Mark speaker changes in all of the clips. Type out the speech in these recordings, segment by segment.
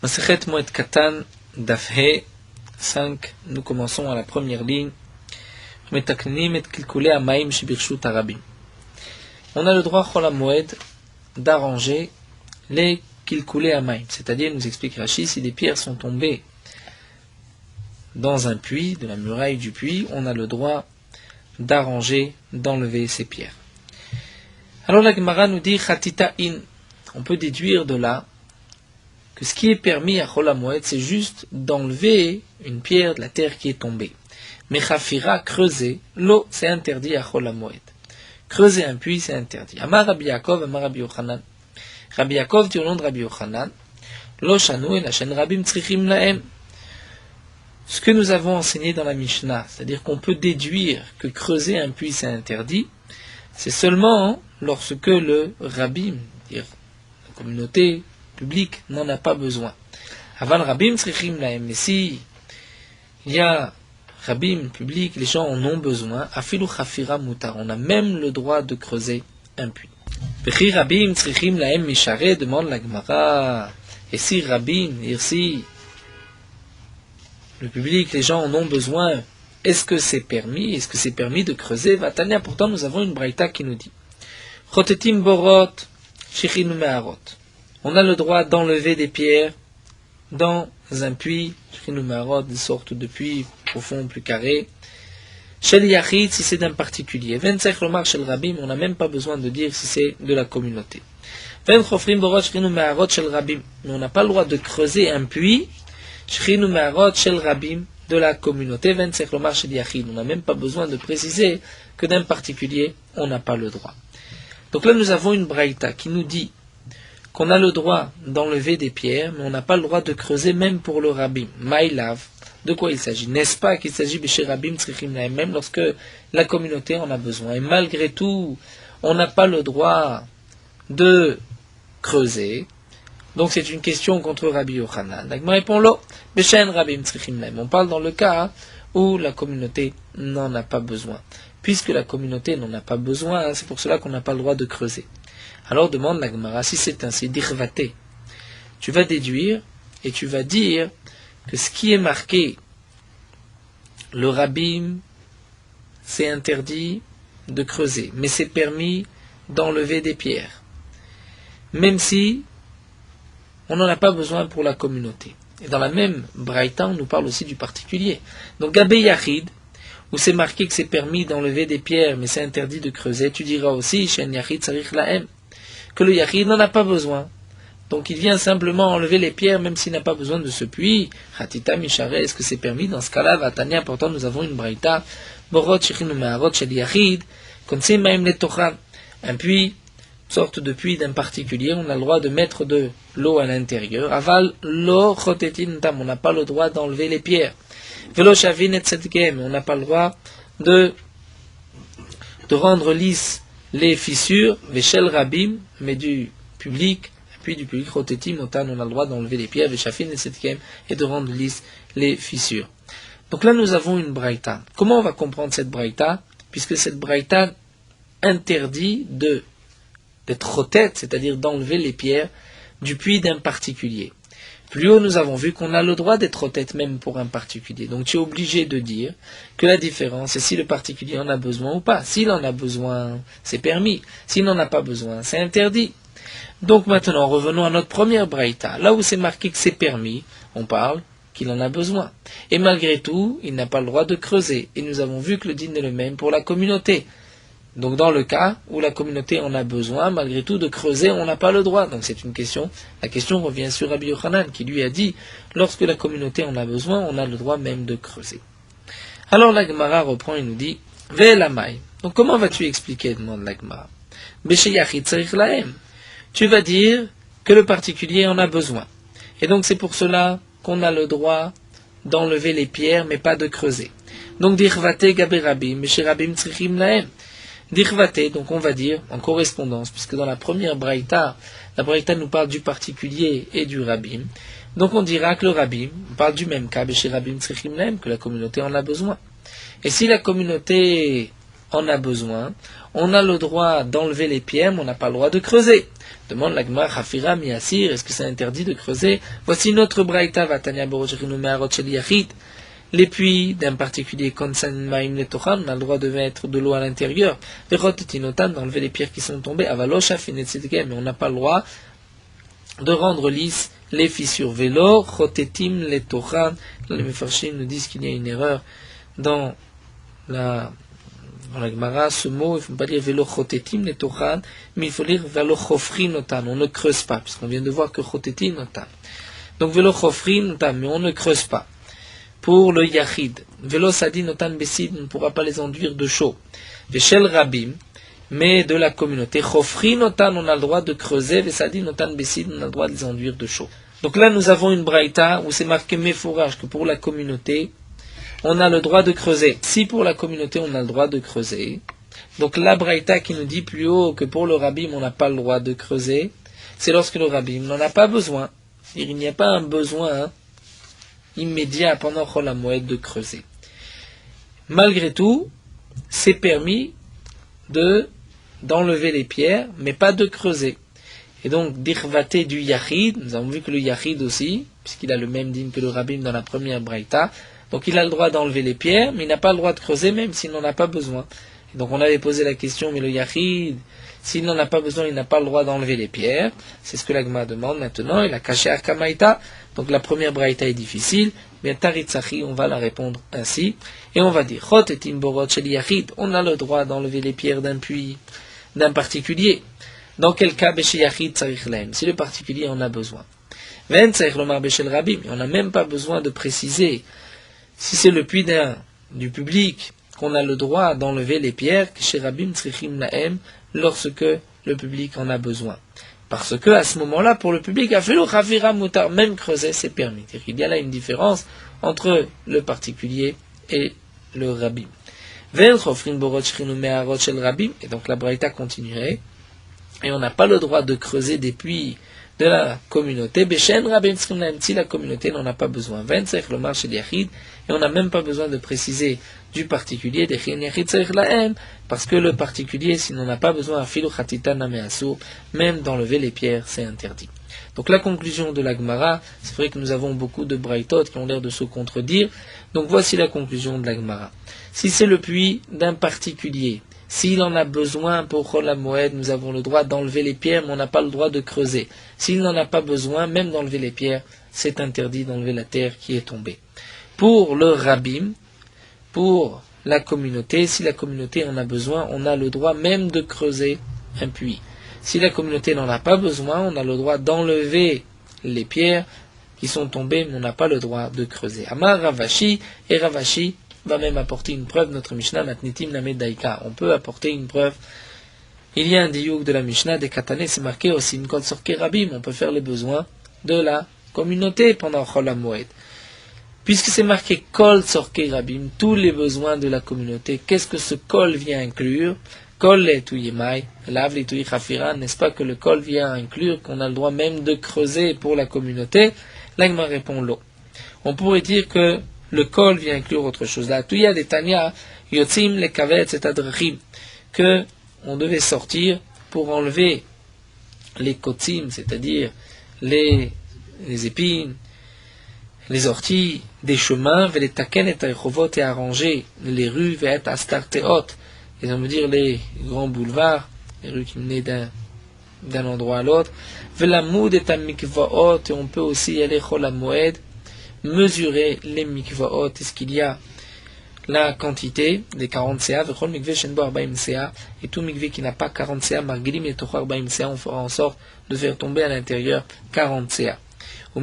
Speaker 1: Masechet Moed Katan, Daf He 5, nous commençons à la première ligne. On a le droit, Chol HaMoed, d'arranger les Kilkulei Hamayim, c'est-à-dire, nous explique Rashi, si des pierres sont tombées dans un puits, de la muraille du puits, on a le droit d'arranger, d'enlever ces pierres. Alors la Gemara nous dit Chatita in. On peut déduire de là que ce qui est permis à Chol HaMoed, c'est juste d'enlever une pierre de la terre qui est tombée. Mais Chafira, creuser, l'eau, c'est interdit à Chol HaMoed. Creuser un puits, c'est interdit. Amar Rabbi Yaakov, Amar Rabbi Yochanan. Rabbi Yaakov dit au nom de Rabbi Yochanan, Lo shanu el hashen rabim tzrichim lahem. Ce que nous avons enseigné dans la Mishnah, c'est-à-dire qu'on peut déduire que creuser un puits, c'est interdit, c'est seulement lorsque le rabbim, c'est-à-dire la communauté publique, n'en a pas besoin. Aval rabim tzrichim lahem. Mais si il y a rabbim public, les gens en ont besoin, afilu chafira mutar. On a même le droit de creuser un puits. Bechi rabim tzrichim lahem mishare, demande la Gemara. Et si rabbim, si le public, les gens en ont besoin, est-ce que c'est permis? Est-ce que c'est permis de creuser? Vatania, pourtant nous avons une braïta qui nous dit Chotetim borot, shichinu meharot. On a le droit d'enlever des pierres dans un puits, shichinu meharot, une sorte de puits profond, plus carré. Shel yachid, si c'est d'un particulier. Vensech lomar shel rabim, on n'a même pas besoin de dire si c'est de la communauté. Ven chofrim borot, shichinu meharot shel rabim. Mais on n'a pas le droit de creuser un puits Shechinu meharot shel rabim, de la communauté, vensech lomar shel yachid. On n'a même pas besoin de préciser que d'un particulier, on n'a pas le droit. Donc là, nous avons une braïta qui nous dit qu'on a le droit d'enlever des pierres, mais on n'a pas le droit de creuser même pour le rabbim. Maïlav, de quoi il s'agit? N'est-ce pas qu'il s'agit de chez rabbim tzrichim lahem, même lorsque la communauté en a besoin? Et malgré tout, on n'a pas le droit de creuser. Donc c'est une question contre Rabbi Yochanan. La Gemara répond lo, Beshen Rabbim tzrichim lahem. On parle dans le cas où la communauté n'en a pas besoin. Puisque la communauté n'en a pas besoin, c'est pour cela qu'on n'a pas le droit de creuser. Alors demande la Gemara, si c'est ainsi, dirvate, tu vas déduire et tu vas dire que ce qui est marqué, le Rabbim, c'est interdit de creuser, mais c'est permis d'enlever des pierres. Même si on n'en a pas besoin pour la communauté. Et dans la même braïta, on nous parle aussi du particulier. Donc, Gabé Yachid, où c'est marqué que c'est permis d'enlever des pierres, mais c'est interdit de creuser, tu diras aussi, Shen Yachid Sarich Lahem, que le Yachid n'en a pas besoin. Donc, il vient simplement enlever les pierres, même s'il n'a pas besoin de ce puits. Hatita Mishare, est-ce que c'est permis? Dans ce cas-là, Vatania, pourtant, nous avons une braïta, Borot Shechinu Meharot Shel Yachid, Konse Maim Letocha, un puits, sorte de puits d'un particulier, on a le droit de mettre de l'eau à l'intérieur. Aval lo chotetin tam, on n'a pas le droit d'enlever les pierres. Velo shavin et tzedgem, on n'a pas le droit de rendre lisses les fissures. Veshel rabim, mais du public, puis du public chotetim otan, on a le droit d'enlever les pierres. Veshafin et tzedgem, et de rendre lisses les fissures. Donc là nous avons une braïta. Comment on va comprendre cette braïta? Puisque cette braïta interdit d'être chotet, c'est-à-dire d'enlever les pierres du puits d'un particulier. Plus haut, nous avons vu qu'on a le droit d'être chotet même pour un particulier. Donc tu es obligé de dire que la différence est si le particulier en a besoin ou pas. S'il en a besoin, c'est permis. S'il n'en a pas besoin, c'est interdit. Donc maintenant, revenons à notre première braïta. Là où c'est marqué que c'est permis, on parle qu'il en a besoin. Et malgré tout, il n'a pas le droit de creuser. Et nous avons vu que le din est le même pour la communauté. Donc dans le cas où la communauté en a besoin, malgré tout, de creuser, on n'a pas le droit. Donc c'est une question. La question revient sur Rabbi Yochanan, qui lui a dit, lorsque la communauté en a besoin, on a le droit même de creuser. Alors la Gemara reprend et nous dit, Ve'elamai. Donc comment vas-tu expliquer, demande la Gemara. Besheyachid tzarich lahem. Tu vas dire que le particulier en a besoin. Et donc c'est pour cela qu'on a le droit d'enlever les pierres, mais pas de creuser. Donc dirvate gabe rabim, meshe rabim tzrichim lahem. Dirvate, donc on va dire, en correspondance, puisque dans la première braïta, la braïta nous parle du particulier et du rabbim. Donc on dira que le rabbim, on parle du même cas, chez rabbim tzrichim lahem, que la communauté en a besoin. Et si la communauté en a besoin, on a le droit d'enlever les pierres, mais on n'a pas le droit de creuser. Demande la Gemara, Hafira miasir, est-ce que c'est interdit de creuser? Voici notre braïta, Vatania Borochinu Me'arot Shel Yachid. Les puits d'un particulier, Konsan Maim Letochan, on a le droit de mettre de l'eau à l'intérieur. Verot Tinotan, d'enlever les pierres qui sont tombées. Avalocha Finetzedke, mais on n'a pas le droit de rendre lisses les fissures. Vélo, Chotetim Letochan. Les Mefarshim nous disent qu'il y a une erreur dans la Gemara, ce mot, il ne faut pas dire Vélo Chotetim Letochan, mais il faut dire Vélo Chofrin Notan. On ne creuse pas, puisqu'on vient de voir que Chotetim Notan. Donc Vélo Chofrin Notan, mais on ne creuse pas. Pour le Yachid, Vélo Sadi Notan Bessid, on ne pourra pas les enduire de chaud. Véchel Rabim, mais de la communauté, Chofrin Notan, on a le droit de creuser, Vesadi Notan Bessid, on a le droit de les enduire de chaud. Donc là, nous avons une braïta où c'est marqué Mefourage, que pour la communauté, on a le droit de creuser. Si pour la communauté, on a le droit de creuser, donc la braïta qui nous dit plus haut que pour le Rabbim, on n'a pas le droit de creuser, c'est lorsque le Rabbim n'en a pas besoin. Il n'y a pas un besoin immédiat pendant Chol HaMoed de creuser. Malgré tout, c'est permis d'enlever les pierres, mais pas de creuser. Et donc, d'irvater du Yachid, nous avons vu que le Yachid aussi, puisqu'il a le même dîme que le Rabbim dans la première braïta, donc il a le droit d'enlever les pierres, mais il n'a pas le droit de creuser, même s'il n'en a pas besoin. Et donc on avait posé la question, mais le Yachid, s'il n'en a pas besoin, il n'a pas le droit d'enlever les pierres. C'est ce que l'Agma demande maintenant, il a caché Arkamaïta. Donc la première braïta est difficile, mais Taritzachi, on va la répondre ainsi. Et on va dire, Chot et Timborot Shel Yachid, on a le droit d'enlever les pierres d'un puits, d'un particulier. Dans quel cas, Beshe Yachid Tzarich Lahem, si le particulier en a besoin. Ven Tzarich Lomar Beshel Rabim, on n'a même pas besoin de préciser. Si c'est le puits du public, qu'on a le droit d'enlever les pierres, que chez Rabim Tzrichim Lahem, lorsque le public en a besoin. Parce que, à ce moment-là, pour le public, Afelo Chavira Mutar, même creuser, c'est permis. Il y a là une différence entre le particulier et le Rabim. Ven Chofrin Borot Shrinu Me'arot Shel Rabim, et donc la Braïta continuerait, et on n'a pas le droit de creuser des puits de la communauté, Beshen Rabim Tzrichim Lahem, si la communauté n'en a pas besoin. Ven Tzarich Lomar Shel Yachid, et on n'a même pas besoin de préciser du particulier, des Chen Yachid Tzarich Lahem, parce que le particulier, s'il n'en a pas besoin, Afilu Chatitan Nameasur, même d'enlever les pierres, c'est interdit. Donc la conclusion de la Gemara, c'est vrai que nous avons beaucoup de braïtot qui ont l'air de se contredire, donc voici la conclusion de la Gemara. Si c'est le puits d'un particulier, s'il en a besoin pour Chol HaMoed, nous avons le droit d'enlever les pierres, mais on n'a pas le droit de creuser. S'il n'en a pas besoin, même d'enlever les pierres, c'est interdit d'enlever la terre qui est tombée. Pour le Rabbim, pour la communauté, si la communauté en a besoin, on a le droit même de creuser un puits. Si la communauté n'en a pas besoin, on a le droit d'enlever les pierres qui sont tombées, mais on n'a pas le droit de creuser. Amar Ravashi, et Ravashi va même apporter une preuve, notre Mishnah, Matnitim Lamed Daika. On peut apporter une preuve. Il y a un diouk de la Mishnah, des Katané, c'est marqué aussi, une Kol Sorke Rabim, on peut faire les besoins de la communauté pendant Chol HaMoed. Puisque c'est marqué Kol Sorke Rabim, tous les besoins de la communauté, qu'est-ce que ce Kol vient inclure? Kol le Tuyemai, Lav le Tuy Chafiran, n'est-ce pas que le Kol vient inclure qu'on a le droit même de creuser pour la communauté? Là, il me répond l'eau. On pourrait dire que le Kol vient inclure autre chose. Là, Tuya de Tanya, Yotzim le Kavet, c'est Adrachim, que on devait sortir pour enlever les kotzim, c'est-à-dire les épines, les orties des chemins, les taken et taïchovot, et arranger les rues, et astarteot, et on veut dire les grands boulevards, les rues qui menaient d'un endroit à l'autre, velamoud et mikvaot, et on peut aussi y aller Chol HaMoed, mesurer les mikvaot, est-ce qu'il y a la quantité des 40 CA, vechol mikve shenbo 40 CA, et tout mikve qui n'a pas 40 CA, margilim et tochar 40 CA, on fera en sorte de faire tomber à l'intérieur 40 CA. Et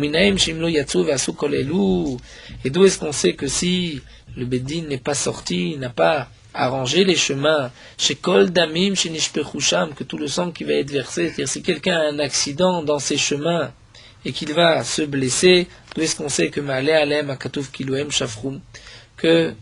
Speaker 1: d'où est-ce qu'on sait que si le Beddin n'est pas sorti, n'a pas arrangé les chemins, chez Kol Damim, chez Nishpechusham, que tout le sang qui va être versé, c'est-à-dire si quelqu'un a un accident dans ses chemins et qu'il va se blesser, d'où est-ce qu'on sait que Ma'ale Alem Akatouf Kiloem Shafrum, que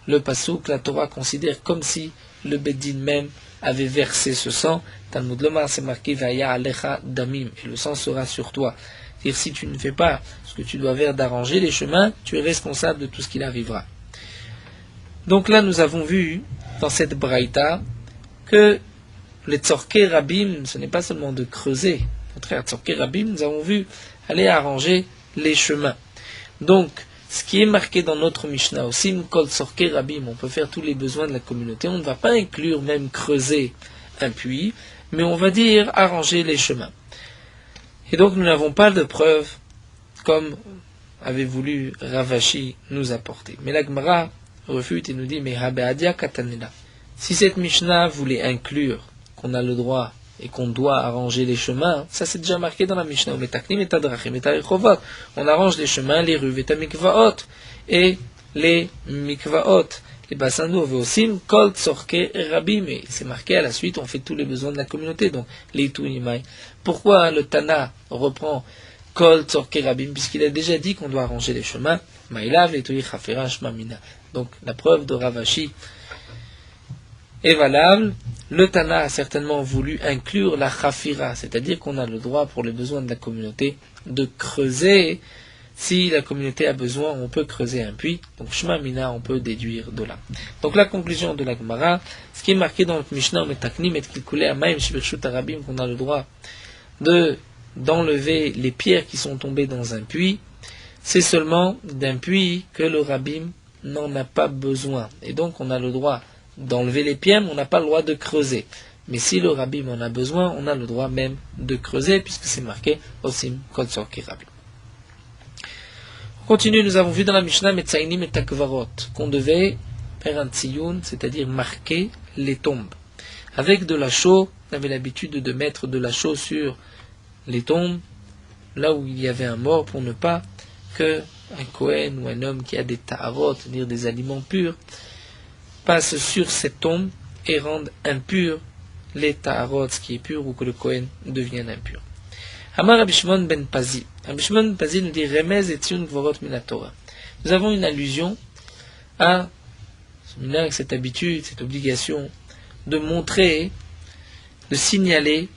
Speaker 1: le Passouk, la Torah considère comme si le Beddin même avait versé ce sang. Talmud Lomar, c'est marqué Vaya Alecha Damim, et le sang sera sur toi. C'est-à-dire, si tu ne fais pas ce que tu dois faire d'arranger les chemins, tu es responsable de tout ce qui arrivera. Donc là, nous avons vu, dans cette braïta, que les tzorkei rabim, ce n'est pas seulement de creuser. Au contraire, tzorkei rabim, nous avons vu aller arranger les chemins. Donc, ce qui est marqué dans notre Mishnah, aussi, kol tzorkei rabim, on peut faire tous les besoins de la communauté. On ne va pas inclure même creuser un puits, mais on va dire arranger les chemins. Et donc, nous n'avons pas de preuve comme avait voulu Ravashi nous apporter. Mais la Gemara refute et nous dit, mais habeadia katanela. Si cette Mishnah voulait inclure qu'on a le droit et qu'on doit arranger les chemins, ça c'est déjà marqué dans la Mishnah. On arrange les chemins, les rues, et les mikvaot, les bassins d'eau, aussi kol tzorkei rabim. Et c'est marqué à la suite, on fait tous les besoins de la communauté. Donc, les tunimai. Pourquoi le Tana reprend kol tzorkei rabim, puisqu'il a déjà dit qu'on doit arranger les chemins? Maïlav et tuyi chafera shmamina. Donc, la preuve de Ravashi est valable. Le Tana a certainement voulu inclure la chafira, c'est-à-dire qu'on a le droit pour les besoins de la communauté de creuser. Si la communauté a besoin, on peut creuser un puits. Donc Shema Mina, on peut déduire de là. Donc la conclusion de la Gemara, ce qui est marqué dans notre Mishnah, qu'on a le droit d'enlever les pierres qui sont tombées dans un puits, c'est seulement d'un puits que le rabbin n'en a pas besoin. Et donc on a le droit d'enlever les pierres, mais on n'a pas le droit de creuser. Mais si le rabbin en a besoin, on a le droit même de creuser, puisque c'est marqué Osim Kol Tzorkei Rabim. On continue, nous avons vu dans la Mishnah Metzainim et Takvarot qu'on devait faire un tziyun, c'est-à-dire marquer les tombes. Avec de la chaux, on avait l'habitude de mettre de la chaux sur les tombes, là où il y avait un mort, pour ne pas que un Kohen ou un homme qui a des ta'arot, c'est-à-dire des aliments purs, passe sur cette tombe et rende impur les ta'arot, ce qui est pur, ou que le Kohen devienne impur. Amar Rabbi Shimon ben Pazi. Rabbi Shimon ben Pazi nous dit Remez et Tziyun Gvorot min Torah. Nous avons une allusion à cette habitude, cette obligation de montrer, de signaler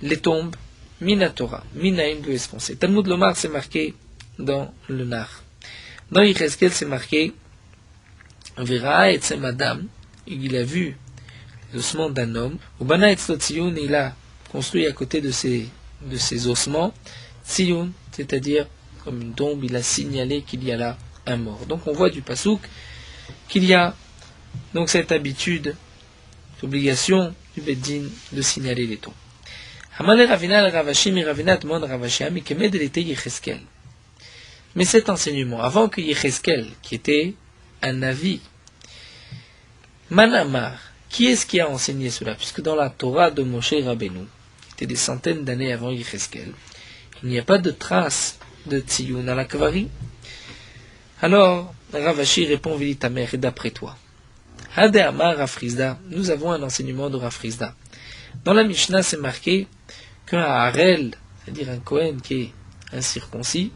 Speaker 1: les tombes min Torah. Minaim d'où est-ce qu'on sait. Talmud Lomar, c'est marqué dans le Nar. Dans Yecheskel, c'est marqué Vera et Madame, il a vu l'ossement d'un homme. Ubana et Tziyun, il a construit à côté de ses ossements, Tziyun, c'est-à-dire comme une tombe, il a signalé qu'il y a là un mort. Donc on voit du pasouk qu'il y a donc cette habitude, cette obligation du Beddin de signaler les tombes. Mais cet enseignement, avant que Yecheskel, qui était un avis, Manamar, qui est-ce qui a enseigné cela? Puisque dans la Torah de Moshe Rabbeinu, c'était des centaines d'années avant Yecheskel, il n'y a pas de trace de Tziyun à la Kvari. Alors, Ravashi répond, Vili ta mère, et d'après toi. Hade Amar Rafrizda, nous avons un enseignement de Rafrizda. Dans la Mishnah, c'est marqué qu'un Harel, c'est-à-dire un Kohen qui est incirconcis,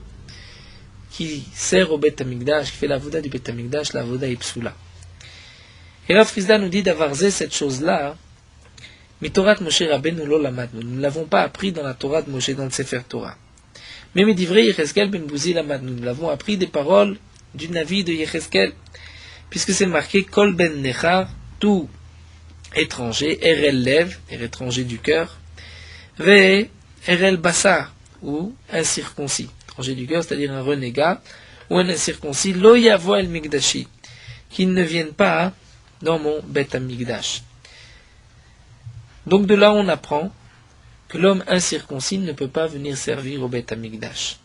Speaker 1: qui sert au Bet Hamikdash, qui fait la voda du Bet Hamikdash, la voda Ipsula. Et Rafrizda nous dit d'avoir cette chose-là, Mitorat Moshe Rabbeinu lo lamadnu. Nous ne l'avons pas appris dans la Torah de Moshe, dans le Sefer Torah. Mais Medivrei Yecheskel ben Bouzi lamadnu. Nous l'avons appris des paroles du Navi de Yecheskel, puisque c'est marqué Kol ben Nechar, tout étranger, Erel Lev, étranger du cœur, Ve Erel Bassar, ou incirconcis. Étranger du cœur, c'est-à-dire un renégat, ou un incirconcis, Lo Yavo el Migdashi, qu'ils ne viennent pas dans mon Bet Hamikdash. Donc de là on apprend que l'homme incirconcis ne peut pas venir servir au Bet Hamikdash.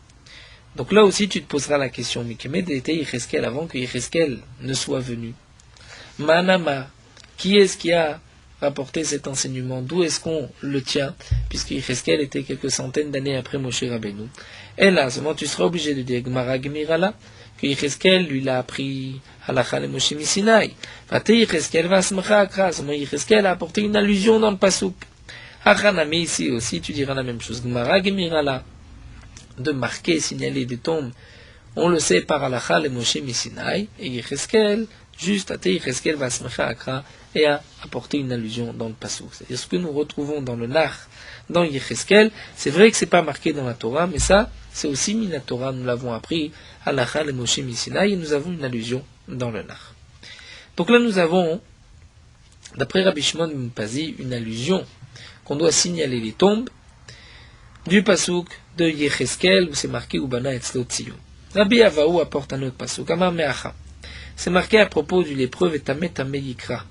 Speaker 1: Donc là aussi tu te poseras la question, mais qu'est-ce était Yecheskel avant que Yecheskel ne soit venu? Manama, qui est-ce qui a rapporté cet enseignement? D'où est-ce qu'on le tient? Puisque Yecheskel était quelques centaines d'années après Moshe Rabbeinu. Et là, seulement tu seras obligé de dire Gemara Gemirala, que Yecheskel lui l'a appris Halacha le Moshe Misinaï. Vate Yecheskel va smcha akra. Yecheskel a apporté une allusion dans le pasouk. Achanami ici aussi, tu diras la même chose. Gemara Gemirala, de marquer, signaler des tombes, on le sait par Halacha le Moshe Misinaï, et Yecheskel, juste Ate Yecheskel va smcha akra, et a apporté une allusion dans le pasouk. C'est-à-dire ce que nous retrouvons dans le Nar, dans Yecheskel, c'est vrai que c'est pas marqué dans la Torah, mais ça, c'est aussi Mina Torah, nous l'avons appris, Halacha le Moshe Misinaï, et nous avons une allusion dans le Nar. Donc là, nous avons D'après Rabbi Shimon ben Pazi, une allusion qu'on doit signaler les tombes du pasouk de Yecheskel où c'est marqué Ubana etzlo tziyun. Rabbi Avaou apporte un autre pasouk, Amar Meacha. C'est marqué à propos du lépreux Vetame Tame Yikra.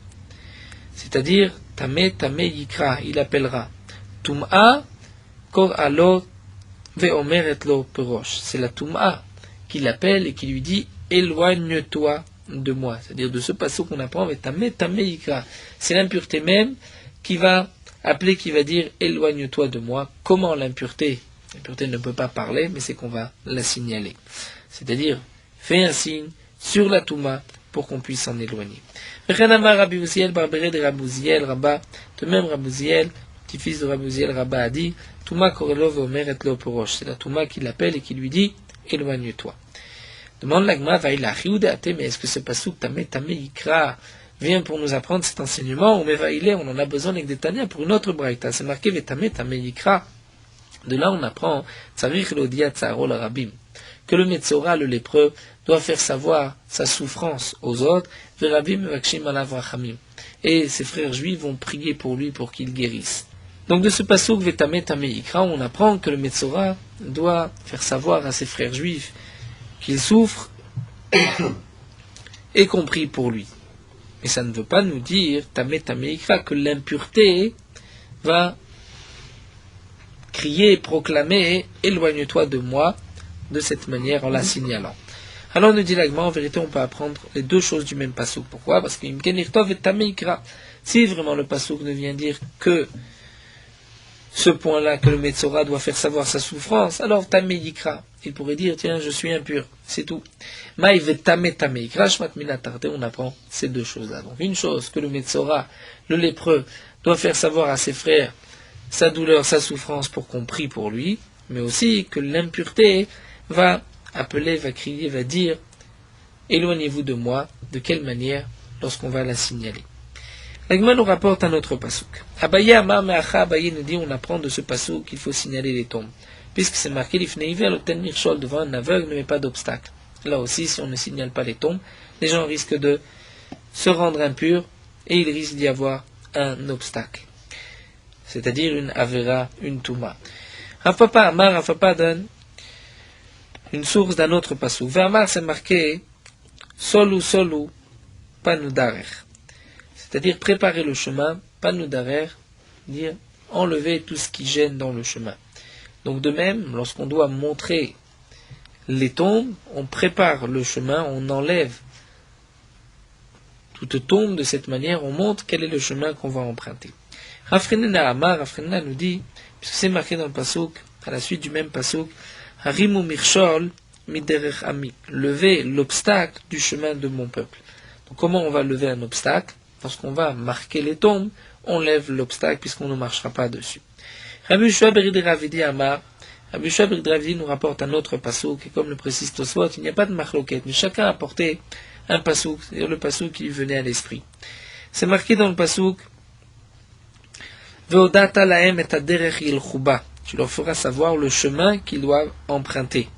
Speaker 1: C'est-à-dire, Tame Tame Yikra, il appellera Tum'a Kor Alo Veomer Etlo Perosh. C'est la Tum'a qui l'appelle et qui lui dit éloigne-toi de moi. C'est-à-dire de ce pasouk qu'on apprend Vetame Tame Yikra. C'est l'impureté même qui va appeler, qui va dire éloigne-toi de moi. Comment l'impureté? L'impureté ne peut pas parler, mais c'est qu'on va la signaler. C'est-à-dire, fais un signe sur la Touma pour qu'on puisse s'en éloigner. De même Rabbi Uziel, petit-fils de Rabbi Uziel, Rabba a dit Touma korelo veomer et lo porosh. C'est la Touma qui l'appelle et qui lui dit éloigne-toi. Demande l'agma mais est-ce que ce pasouk Tame Tame Yikra vient pour nous apprendre cet enseignement ou Mevaïle, on en a besoin avec des Tania pour une autre braïta. C'est marqué Vetame Tame Yikra. De là on apprend Tsarich Lodia Tsaro la Rabim, que le Metzora, le lépreux, doit faire savoir sa souffrance aux autres, et ses frères juifs vont prier pour lui pour qu'il guérisse. Donc de ce pasouk Vetame Tame Yikra, on apprend que le Metzora doit faire savoir à ses frères juifs qu'il souffre et qu'on prie pour lui. Mais ça ne veut pas nous dire Tame Tame Yikra que l'impureté va crier, proclamer éloigne-toi de moi de cette manière en la signalant. Alors nous dit l'agma, en vérité on peut apprendre les deux choses du même pasouk. Pourquoi? Parce que si vraiment le pasouk ne vient dire que ce point-là, que le Metzora doit faire savoir sa souffrance, alors Tame Yikra, il pourrait dire tiens je suis impur, c'est tout. On apprend ces deux choses-là. Donc une chose que le Metzora, le lépreux, doit faire savoir à ses frères sa douleur, sa souffrance pour qu'on prie pour lui, mais aussi que l'impureté va appeler, va crier, va dire éloignez-vous de moi. De quelle manière? Lorsqu'on va la signaler. L'Agma nous rapporte un autre pasouk. Abaye Amar Meacha, Abaye nous dit on apprend de ce pasouk qu'il faut signaler les tombes, puisque c'est marqué l'ifneiver l'oten mirchol, devant un aveugle ne met pas d'obstacle. Là aussi, si on ne signale pas les tombes, les gens risquent de se rendre impurs et il risque d'y avoir un obstacle, c'est-à-dire une avera, une touma. Rafapa Amar, Rafapa donne une source d'un autre pasouk. Ve'amar, c'est marqué solu solu panudarer, c'est-à-dire préparer le chemin, panudarer, dire enlever tout ce qui gêne dans le chemin. Donc de même, lorsqu'on doit montrer les tombes, on prépare le chemin, on enlève toute tombe de cette manière, on montre quel est le chemin qu'on va emprunter. Rafrenena Amar, Rafrenena nous dit, puisque c'est marqué dans le pasouk, à la suite du même pasouk, Harimu mirshol miderech ami, lever l'obstacle du chemin de mon peuple. Donc comment on va lever un obstacle? Lorsqu'on va marquer les tombes, on lève l'obstacle puisqu'on ne marchera pas dessus. Rabbi Yoshua Berid Ravidi Amar, Rabbi Yoshua Berid Ravidi nous rapporte un autre pasouk, et comme le précise Tosfot, il n'y a pas de marloquette, mais chacun a apporté un pasouk, c'est-à-dire le pasouk qui lui venait à l'esprit. C'est marqué dans le pasouk Veodata lahem et aderech yilchuba, tu leur feras savoir le chemin qu'ils doivent emprunter.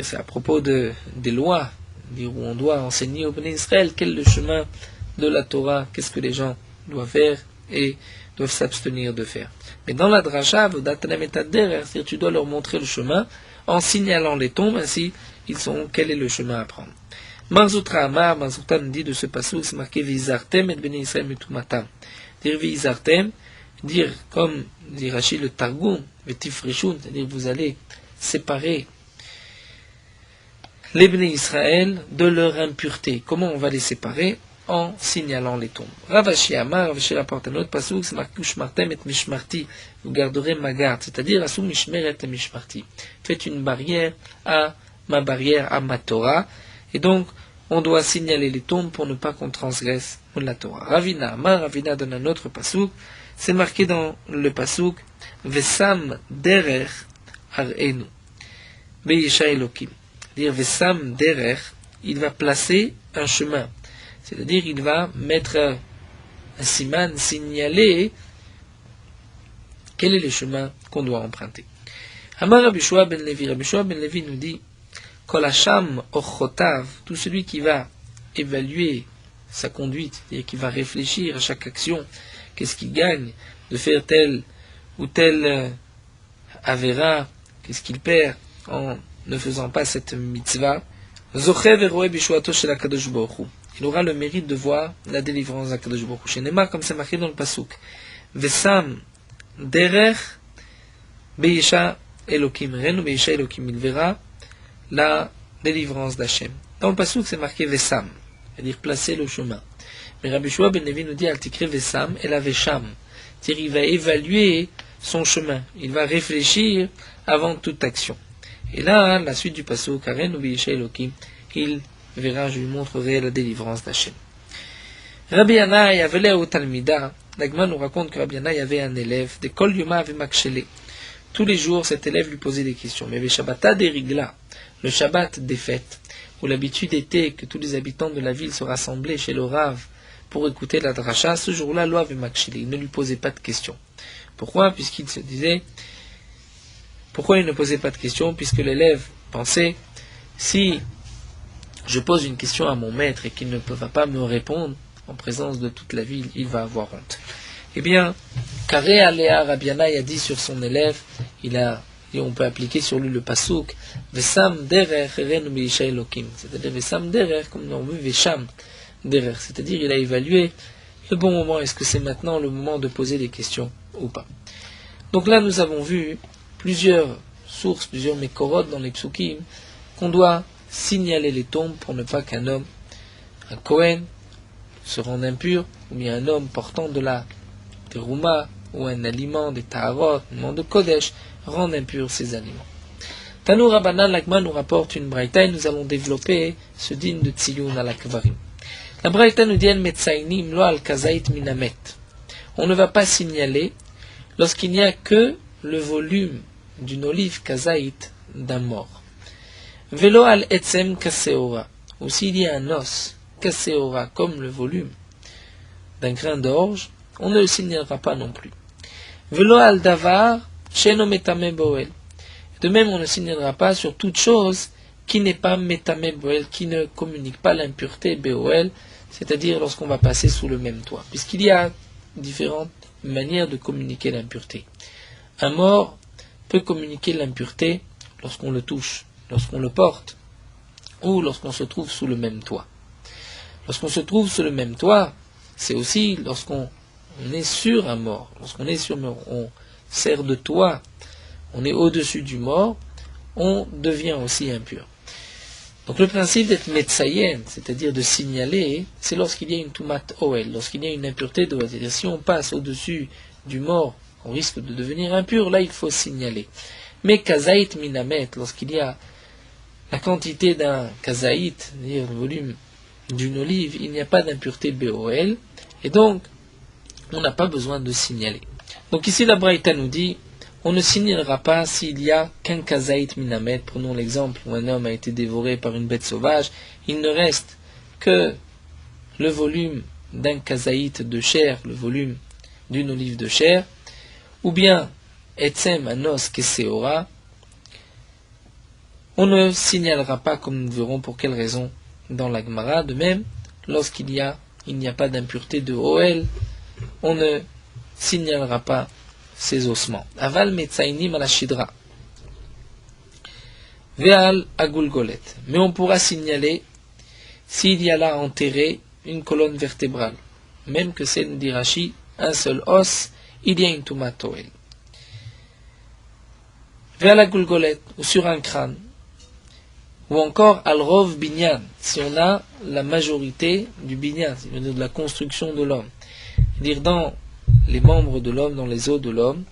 Speaker 1: C'est à propos des lois, où on doit enseigner au Béné Israël quel est le chemin de la Torah, qu'est-ce que les gens doivent faire et doivent s'abstenir de faire. Mais dans la dracha, c'est-à-dire tu dois leur montrer le chemin en signalant les tombes, ainsi ils sauront quel est le chemin à prendre. Marzoutra Amar, Marzoutra nous dit de ce passage, c'est marqué Vizartem et Béné Israël metumatam. Dire Vizartem, dire comme dit Rachid le Targum, Vetifrishun, c'est-à-dire vous allez séparer les Béné Israël de leur impureté. Comment on va les séparer? En signalant les tombes. Ravashi Amar, Ravashi rapporte un autre passage, c'est marqué Ushmartem et Mishmarti, vous garderez ma garde, c'est-à-dire Asum Mishmeret et Mishmarti. Faites une barrière à ma barrière, à ma Torah, et donc on doit signaler les tombes pour ne pas qu'on transgresse la Torah. Ravina Amar, Ravina donne un autre passage, c'est marqué dans le passage Vesam Derer Arenu, Beyisha Elokim. Dire Vesam Derer, il va placer un chemin. C'est-à-dire, il va mettre un siman, signaler quel est le chemin qu'on doit emprunter. Amar Rabbi Yoshua ben Levi, Rabbi Yoshua ben Levi nous dit, Kol Hasham Ochotav, tout celui qui va évaluer sa conduite, c'est-à-dire qu'il va réfléchir à chaque action, qu'est-ce qu'il gagne de faire tel ou tel avéra, qu'est-ce qu'il perd en ne faisant pas cette mitzvah. Zocher veroe bishuato shel HaKadosh Baruch Hu. Il aura le mérite de voir la délivrance d'Akadosh Baruch Hu. Chez Neymar, comme c'est marqué dans le pasuk, Vesam derech beyisha Elokim renu beyisha Elokim. Il verra la délivrance d'Hachem. Dans le pasuk, c'est marqué Vesam, c'est-à-dire placer le chemin. Mais Rabbi Shua ben Levi nous dit Altikre Vesam et la Vesham. C'est-à-dire il va évaluer son chemin. Il va réfléchir avant toute action. Et là, la suite du pasuk, Karen ou beyisha Elokim, il verra, je lui montrerai la délivrance d'Hachem. Rabbi Yannai avait au Talmida. L'Agma nous raconte que Rabbi Yannai avait un élève, de Kol Yoma avait Makshele. Tous les jours, cet élève lui posait des questions. Mais le Shabbata des Rigla, le Shabbat des fêtes, où l'habitude était que tous les habitants de la ville se rassemblaient chez le Rav pour écouter la dracha, ce jour-là, l'Oav avait Makshele. Il ne lui posait pas de questions. Pourquoi? Puisqu'il se disait, pourquoi il ne posait pas de questions? Puisque l'élève pensait, si je pose une question à mon maître et qu'il ne va pas me répondre en présence de toute la ville, il va avoir honte. Eh bien, Karé Aléa Rabbi Yannai a dit sur son élève, et on peut appliquer sur lui le pasuk, Vesam derer renu beyisha Elokim, c'est-à-dire Vesam derer, comme on veut, Vesham derer, c'est-à-dire il a évalué le bon moment, est-ce que c'est maintenant le moment de poser des questions ou pas. Donc là, nous avons vu plusieurs sources, plusieurs mekorot dans les psukim, qu'on doit signaler les tombes pour ne pas qu'un homme, un Kohen, se rende impur, ou bien un homme portant de la terouma, ou un aliment, des taharot, un aliment de kodesh, rende impur ces aliments. Tanu Rabbanan, l'Agma nous rapporte une braïta et nous allons développer ce digne de Tziyun al Akvarim. La braïta nous dit El Metsainim lo al kazait minamet. On ne va pas signaler lorsqu'il n'y a que le volume d'une olive kazaït d'un mort. Velo al etzem kaseora, ou s'il y a un os kaseora comme le volume d'un grain d'orge, on ne le signalera pas non plus. Velo al davar sheno metame boel. De même, on ne signalera pas sur toute chose qui n'est pas metame boel, qui ne communique pas l'impureté boel, c'est-à-dire lorsqu'on va passer sous le même toit, puisqu'il y a différentes manières de communiquer l'impureté. Un mort peut communiquer l'impureté lorsqu'on le touche, lorsqu'on le porte, ou lorsqu'on se trouve sous le même toit. Lorsqu'on se trouve sous le même toit, c'est aussi lorsqu'on est sur un mort, lorsqu'on est sur on sert de toit, on est au-dessus du mort, on devient aussi impur. Donc le principe d'être metsayen, c'est-à-dire de signaler, c'est lorsqu'il y a une tumat oel, lorsqu'il y a une impureté d'oel. C'est-à-dire si on passe au-dessus du mort, on risque de devenir impur, là il faut signaler. Mais kazaït minamet, lorsqu'il y a la quantité d'un kazaït, c'est-à-dire le volume d'une olive, il n'y a pas d'impureté BOL, et donc on n'a pas besoin de signaler. Donc ici la Braïta nous dit, on ne signalera pas s'il y a qu'un kazaït minamet. Prenons l'exemple où un homme a été dévoré par une bête sauvage, il ne reste que le volume d'un kazaït de chair, le volume d'une olive de chair, ou bien etzem un os keseora, on ne signalera pas, comme nous verrons pour quelle raison dans la Gemara. De même, lorsqu'il n'y a pas d'impureté de OL, on ne signalera pas ces ossements. Aval metzainim ala shidra. Veal agulgolet. Mais on pourra signaler s'il y a là enterré une colonne vertébrale. Même que c'est d'Irachi, un seul os, il y a une tumat OL. Veal agulgolet, ou sur un crâne. Ou encore al-rov binyan, si on a la majorité du binyan, c'est-à-dire de la construction de l'homme. C'est-à-dire dans les membres de l'homme, dans les os de l'homme,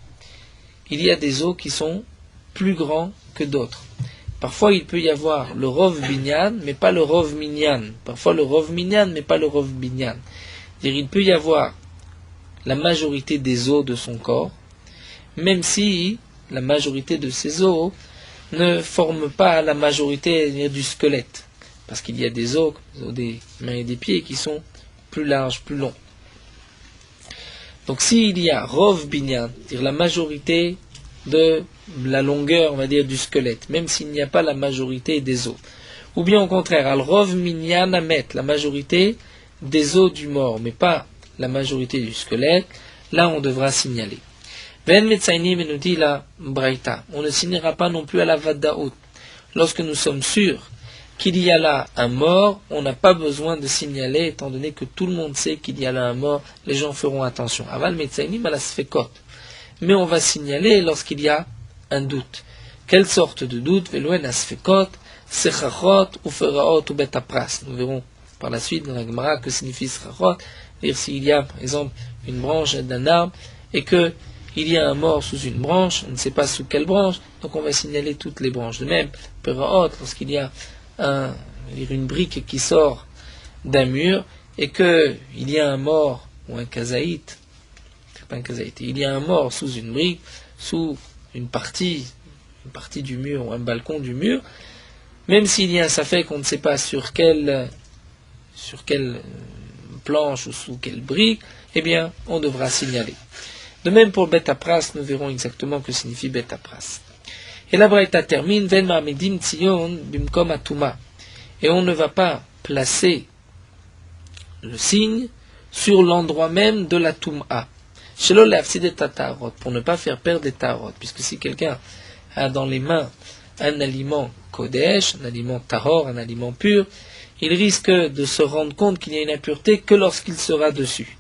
Speaker 1: il y a des os qui sont plus grands que d'autres. Parfois il peut y avoir le rov binyan, mais pas le rov minyan. Parfois le rov minyan, mais pas le rov binyan. C'est-à-dire il peut y avoir la majorité des os de son corps, même si la majorité de ces os ne forment pas la majorité du squelette, parce qu'il y a des os des mains et des pieds qui sont plus larges, plus longs. Donc s'il y a rov binyan, c'est-à-dire la majorité de la longueur, on va dire, du squelette, même s'il n'y a pas la majorité des os, ou bien au contraire, al rov minyan amet, la majorité des os du mort, mais pas la majorité du squelette, là on devra signaler. Ven Metsainim nous dit la Braïta, on ne signera pas non plus à la Vaddaout. Lorsque nous sommes sûrs qu'il y a là un mort, on n'a pas besoin de signaler, étant donné que tout le monde sait qu'il y a là un mort, les gens feront attention. Aval Metsainim à la Sfekot. Mais on va signaler lorsqu'il y a un doute. Quelle sorte de doute? Velouen Asfekot, Sechachot, ou Feraot, ou Betapras. Nous verrons par la suite dans la Gemara que signifie Sechachot. C'est-à-dire s'il y a, par exemple, une branche d'un arbre et que il y a un mort sous une branche, on ne sait pas sous quelle branche, donc on va signaler toutes les branches. De même, Peraot, lorsqu'il y a une brique qui sort d'un mur et qu'il y a un mort ou un kazaït, c'est pas un kazaït, il y a un mort sous une brique, sous une partie du mur ou un balcon du mur, même s'il y a un safek, on ne sait pas sur quelle planche ou sous quelle brique, eh bien, on devra signaler. De même pour Betapras, nous verrons exactement que signifie Betapras. Et la Braïta termine, Ven Ma'amedim Tzion Bimkom Atuma. Et on ne va pas placer le signe sur l'endroit même de la Touma. Shelo le'afsid tatarot, pour ne pas faire perdre des tarot, puisque si quelqu'un a dans les mains un aliment kodesh, un aliment tahor, un aliment pur, il risque de se rendre compte qu'il y a une impureté que lorsqu'il sera dessus.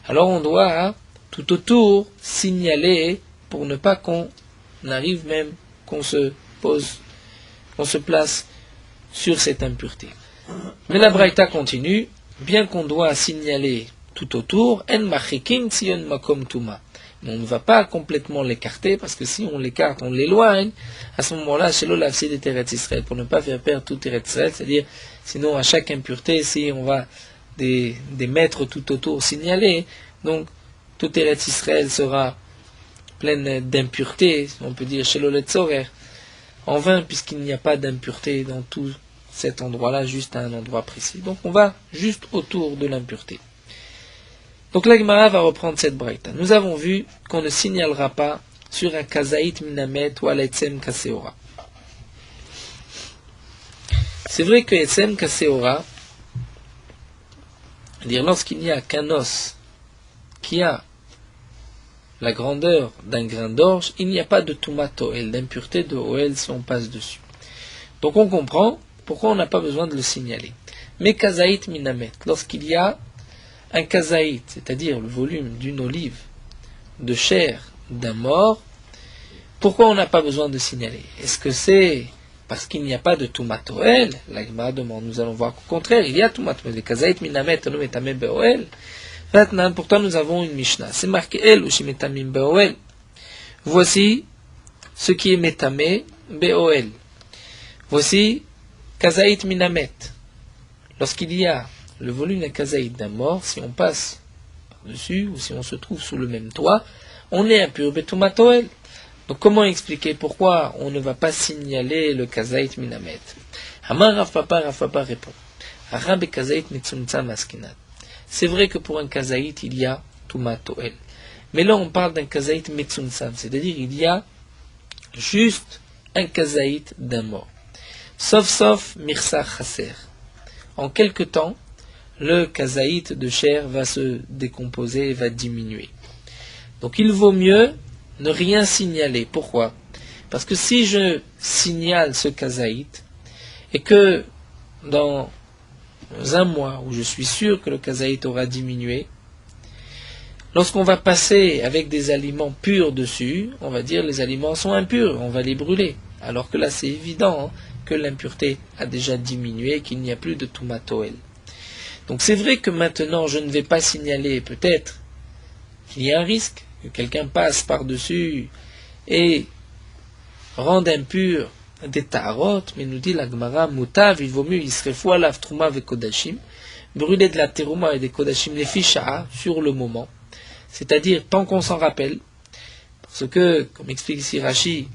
Speaker 1: Alors on doit tout autour signaler pour ne pas qu'on arrive même, qu'on se place sur cette impureté. Mais la Braïta continue, bien qu'on doit signaler tout autour, en machikin sion makom tuma. Mais on ne va pas complètement l'écarter, parce que si on l'écarte, on l'éloigne, à ce moment-là, chez l'olafsi de Teretz Israël, pour ne pas faire perdre tout Teretz Israël, c'est-à-dire, sinon à chaque impureté, si on va des mètres tout autour signaler, donc tout Eretz Israël sera pleine d'impuretés, on peut dire chez l'Oletzorer, en vain, puisqu'il n'y a pas d'impureté dans tout cet endroit-là, juste à un endroit précis. Donc on va juste autour de l'impureté. Donc la Gemara va reprendre cette braïta. Nous avons vu qu'on ne signalera pas sur un kazaït minamet ou à l'etsem kaseora. C'est vrai que etsem kaseora, c'est-à-dire lorsqu'il n'y a qu'un os qui a la grandeur d'un grain d'orge, il n'y a pas de tumat oel, d'impureté de oel si on passe dessus. Donc on comprend pourquoi on n'a pas besoin de le signaler. Mais kazaït minamet, lorsqu'il y a un kazaït, c'est-à-dire le volume d'une olive de chair d'un mort, pourquoi on n'a pas besoin de signaler? Est-ce que c'est parce qu'il n'y a pas de tumat oel? La Gemara demande, nous allons voir qu'au contraire, il y a tumat oel, kazaït minamet, anu metameh be'oel. Maintenant, pourtant nous avons une Mishnah. C'est marqué El ou Shimetamim Be'oel. Voici ce qui est Metamé Be'oel. Voici Kazaït Minamet. Lorsqu'il y a le volume d'un Kazaït d'un mort, si on passe par-dessus ou si on se trouve sous le même toit, on est impur Be'tumatoel. Donc comment expliquer pourquoi on ne va pas signaler le Kazaït Minamet? Amar Rav Papa répond. Arabe Kazaït Mitsumtsam Askinat. C'est vrai que pour un kazaït, il y a tumat oel. Mais là, on parle d'un kazaït metsunsam, c'est-à-dire il y a juste un kazaït d'un mort. Sauf mirsa chaser. En quelque temps, le kazaït de chair va se décomposer et va diminuer. Donc il vaut mieux ne rien signaler. Pourquoi? Parce que si je signale ce kazaït, et que dans un mois où je suis sûr que le kazaït aura diminué, lorsqu'on va passer avec des aliments purs dessus, on va dire les aliments sont impurs, on va les brûler. Alors que là c'est évident que l'impureté a déjà diminué, qu'il n'y a plus de tumatoel. Donc c'est vrai que maintenant je ne vais pas signaler, peut-être qu'il y a un risque que quelqu'un passe par-dessus et rende impur des tarot, mais nous dit la Gemara, mutav, il vaut mieux, il serait fou alaf trouma ve kodashim, brûler de la terouma et des kodashim, les ficha, sur le moment, c'est-à-dire tant qu'on s'en rappelle, parce que, comme explique ici Rashi,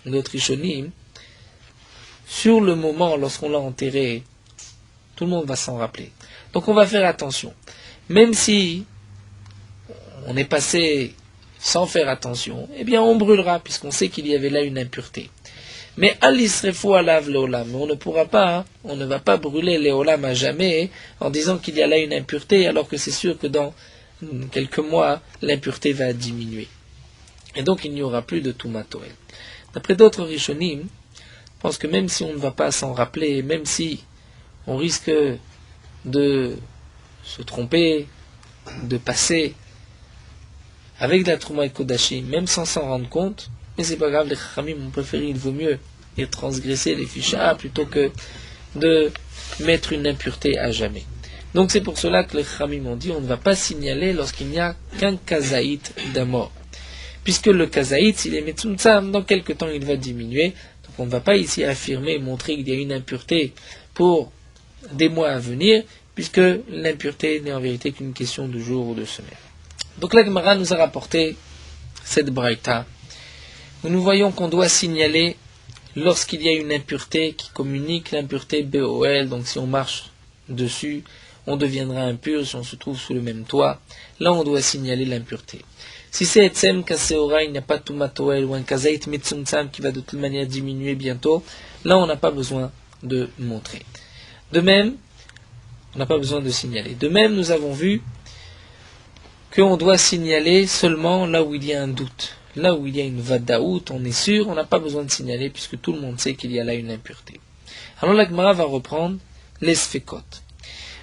Speaker 1: notre Rishonim, sur le moment, lorsqu'on l'a enterré, tout le monde va s'en rappeler. Donc on va faire attention. Même si on est passé sans faire attention, eh bien on brûlera, puisqu'on sait qu'il y avait là une impureté. Mais alisrefu alav leolam, on ne pourra pas, on ne va pas brûler leolam à jamais en disant qu'il y a là une impureté, alors que c'est sûr que dans quelques mois, l'impureté va diminuer. Et donc il n'y aura plus de Tumat Ohel. D'après d'autres Rishonim, je pense que même si on ne va pas s'en rappeler, même si on risque de se tromper, de passer avec de la Trouma et Kodashim, même sans s'en rendre compte, mais c'est pas grave, les Chachamim ont préféré, il vaut mieux et transgresser les fichas plutôt que de mettre une impureté à jamais. Donc c'est pour cela que les Chachamim ont dit, on ne va pas signaler lorsqu'il n'y a qu'un kazaït d'un mort. Puisque le kazaït, s'il est metzumtzam, dans quelque temps il va diminuer, donc on ne va pas ici affirmer, montrer qu'il y a une impureté pour des mois à venir, puisque l'impureté n'est en vérité qu'une question de jours ou de semaines. Donc la Gemara nous a rapporté cette braïta, où nous voyons qu'on doit signaler lorsqu'il y a une impureté qui communique l'impureté BOL, donc si on marche dessus, on deviendra impur, si on se trouve sous le même toit, là on doit signaler l'impureté. Si c'est Etsem Kaseora, il n'y a pas Tumat Ohel, ou un Kazaït Mitzumtzam qui va de toute manière diminuer bientôt, là on n'a pas besoin de montrer. De même, on n'a pas besoin de signaler. De même, nous avons vu qu'on doit signaler seulement là où il y a un doute. Là où il y a une vadaout, on est sûr, on n'a pas besoin de signaler puisque tout le monde sait qu'il y a là une impureté. Alors la Gemara va reprendre les sfekot.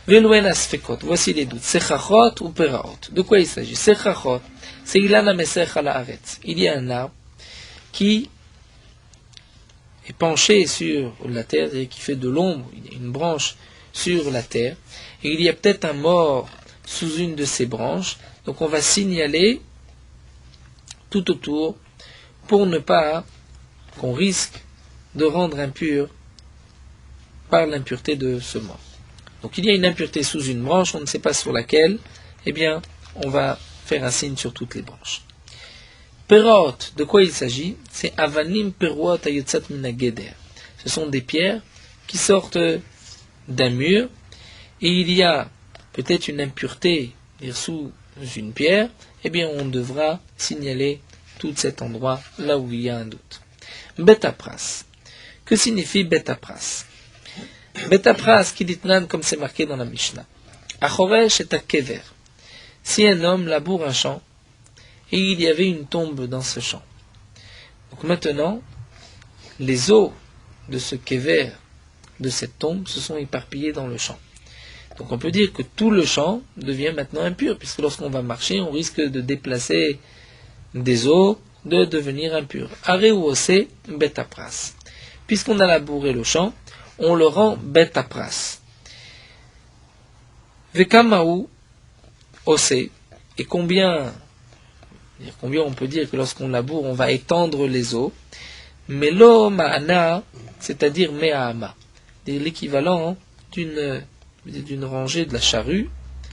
Speaker 1: Velouen asfekot, voici les doutes. Sechachot ou peraot. De quoi il s'agit? Sechachot, c'est ilana meser ala aretz. Il y a un arbre qui est penché sur la terre et qui fait de l'ombre. Il y a une branche sur la terre et il y a peut-être un mort sous une de ces branches. Donc on va signaler tout autour pour ne pas qu'on risque de rendre impur par l'impureté de ce mort. Donc il y a une impureté sous une branche, on ne sait pas sur laquelle, eh bien on va faire un signe sur toutes les branches. Perot, de quoi il s'agit? C'est avanim perot ayotzat minageder. Ce sont des pierres qui sortent d'un mur et il y a peut-être une impureté sous une pierre, eh bien on devra signaler tout cet endroit là où il y a un doute. Betapras. Que signifie betapras? Betapras kiditnan, comme c'est marqué dans la Mishnah. Achoresh et kever. Si un homme laboure un champ et il y avait une tombe dans ce champ. Donc maintenant, les os de ce kever, de cette tombe, se sont éparpillés dans le champ. Donc on peut dire que tout le champ devient maintenant impur, puisque lorsqu'on va marcher, on risque de déplacer des os, de devenir impur. Areuose betapras. Puisqu'on a labouré le champ, on le rend betapras. Vekamaou ose. Et combien on peut dire que lorsqu'on laboure, on va étendre les os. Melo ma'ana, c'est-à-dire me'ama. L'équivalent d'une rangée de la charrue,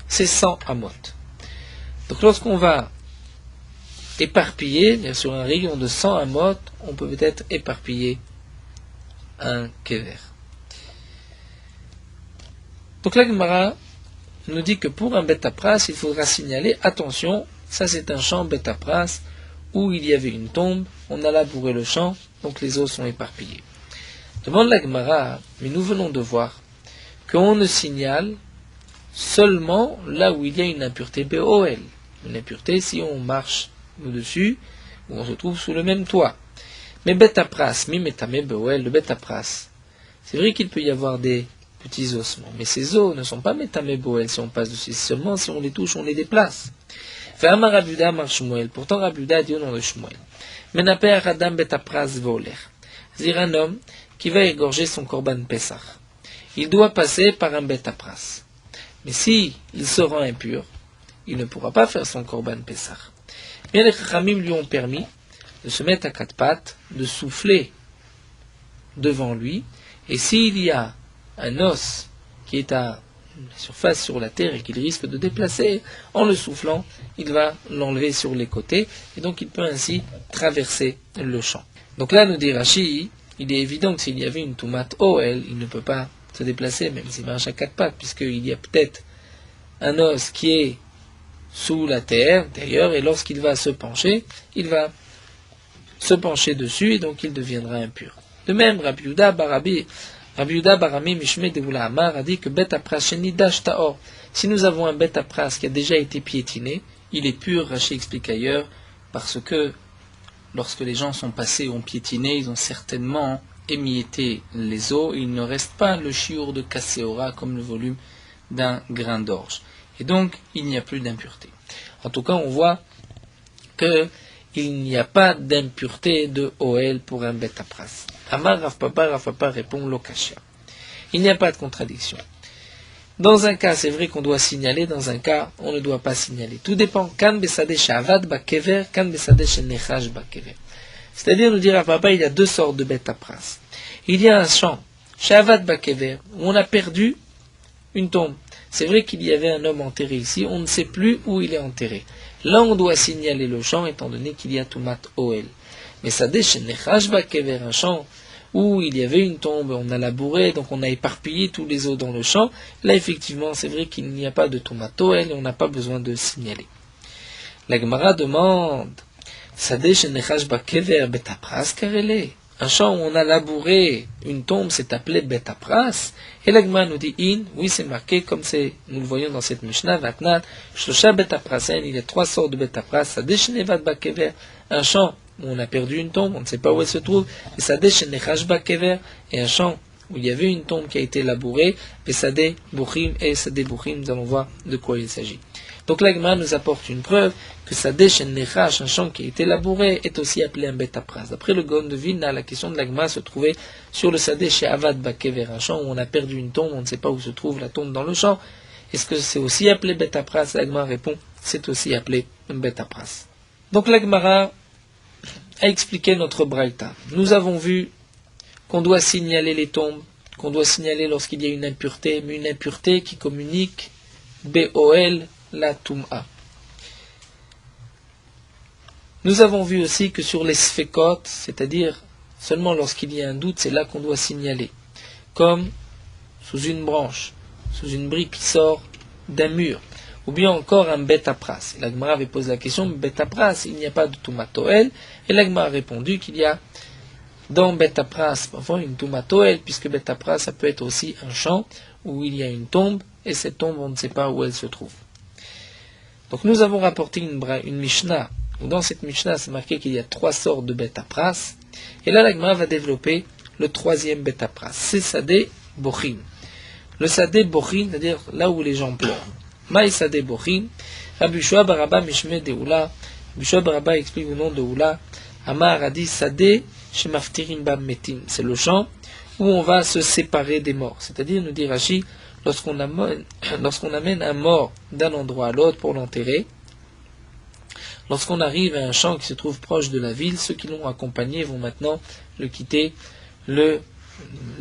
Speaker 1: c'est 100 amot. Donc lorsqu'on va éparpiller, sur un rayon de 100 amot, on peut peut-être éparpiller un kever. Donc la Gemara nous dit que pour un betapras, il faudra signaler, attention, ça c'est un champ betapras où il y avait une tombe, on a labouré le champ, donc les os sont éparpillés. Demande la Gemara, mais nous venons de voir qu'on ne signale seulement là où il y a une impureté BOL. Une impureté si on marche au-dessus, ou on se trouve sous le même toit. Mais betapras, mimetame BOL, le betapras, c'est vrai qu'il peut y avoir des petits ossements, mais ces os ne sont pas metame BOL si on passe dessus, seulement si on les touche, on les déplace. Ve'amar Rabuda mar Shmuel, pourtant Rabuda dit au nom de Shmuel. Menape Adam betapras voler. C'est-à-dire un homme qui va égorger son korban Pesach. Il doit passer par un betapras. Mais si il se rend impur, il ne pourra pas faire son korban Pesach. Bien les Chachamim lui ont permis de se mettre à quatre pattes, de souffler devant lui, et s'il y a un os qui est à la surface sur la terre et qu'il risque de déplacer, en le soufflant, il va l'enlever sur les côtés, et donc il peut ainsi traverser le champ. Donc là, nous dit Rashi, il est évident que s'il y avait une Tumat Ohel, il ne peut pas se déplacer, même s'il marche à quatre pattes, puisqu'il y a peut-être un os qui est sous la terre, d'ailleurs, et lorsqu'il va se pencher, il va se pencher dessus, et donc il deviendra impur. De même, Rabbi Yehuda Barami Mishme Deoula Amar a dit que Bet Apras Shenidash Taor. Si nous avons un Bet Apras qui a déjà été piétiné, il est pur, Rashi explique ailleurs, parce que lorsque les gens sont passés, ont piétiné, ils ont certainement émietté les os, il ne reste pas le chiour de Kasséora comme le volume d'un grain d'orge. Et donc, il n'y a plus d'impureté. En tout cas, on voit qu'il n'y a pas d'impureté de Oel pour un Bet Apras. Amar Rav Papa répond Lokashia. Il n'y a pas de contradiction. Dans un cas, c'est vrai qu'on doit signaler, dans un cas, on ne doit pas signaler. Tout dépend. Kan besade shavad bakever, kan besade shenechaj bakever. C'est-à-dire, nous dire à papa, il y a deux sortes de Bet Apras. Il y a un champ, shavad bakever, où on a perdu une tombe. C'est vrai qu'il y avait un homme enterré ici, on ne sait plus où il est enterré. Là, on doit signaler le champ, étant donné qu'il y a Tumat Oel. Mais sadeh shenechaj bakever, un champ où il y avait une tombe, on a labouré, donc on a éparpillé tous les os dans le champ. Là, effectivement, c'est vrai qu'il n'y a pas de Tumat Oel et on n'a pas besoin de signaler. La Gemara demande, sadeh shenechaj bakever Bet Apras karele. Un champ où on a labouré une tombe, c'est appelé Bet Apras. Et la Gemara nous dit oui, c'est marqué comme nous le voyons dans cette Mishnah, Vatnat, Shlosha Bet Aprasen, il y a trois sortes de Bet Apras, sadeh shenevad bakever, un champ où on a perdu une tombe, on ne sait pas où elle se trouve, et sadeh shenechaj bakever, et un champ où il y avait une tombe qui a été labourée, et sadeh buchim, nous allons voir de quoi il s'agit. Donc la Gemara nous apporte une preuve que sadeh shenechaj, un champ qui a été labouré, est aussi appelé un Bet Apras. D'après le Gaon de Vilna, la question de la Gemara se trouvait sur le sadeh sheavad bakever, un champ où on a perdu une tombe, on ne sait pas où se trouve la tombe dans le champ. Est-ce que c'est aussi appelé Bet Apras? La Gemara répond, c'est aussi appelé un Bet Apras. Donc la Gemara a expliqué notre braïta. Nous avons vu qu'on doit signaler les tombes, qu'on doit signaler lorsqu'il y a une impureté, mais une impureté qui communique B-O-L, la Tum'a. Nous avons vu aussi que sur les sfekot, c'est-à-dire seulement lorsqu'il y a un doute, c'est là qu'on doit signaler. Comme sous une branche, sous une brique qui sort d'un mur, ou bien encore un Bet Apras. La Gemara avait posé la question, Bet Apras, il n'y a pas de Tumat Oel, et la Gemara a répondu qu'il y a dans Bet Apras, parfois une Tumat Oel, puisque Bet Apras, ça peut être aussi un champ où il y a une tombe, et cette tombe, on ne sait pas où elle se trouve. Donc nous avons rapporté une Mishnah, où dans cette Mishnah, c'est marqué qu'il y a trois sortes de Bet Apras, et là la Gemara va développer le troisième Bet Apras, c'est Sadeh Bochin. Le Sadeh Bochin, c'est-à-dire là où les gens pleurent. Maï Sadeh Bochin, Rabbi Yehoshua bar Abba Mishme Deoula, Rabbi Yehoshua bar Abba explique au nom de Oula, Amar a dit Sadeh Shemaftirim Bam Metim, c'est le champ où on va se séparer des morts. C'est-à-dire, nous dit Rashi, lorsqu'on amène un mort d'un endroit à l'autre pour l'enterrer, lorsqu'on arrive à un champ qui se trouve proche de la ville, ceux qui l'ont accompagné vont maintenant le quitter, le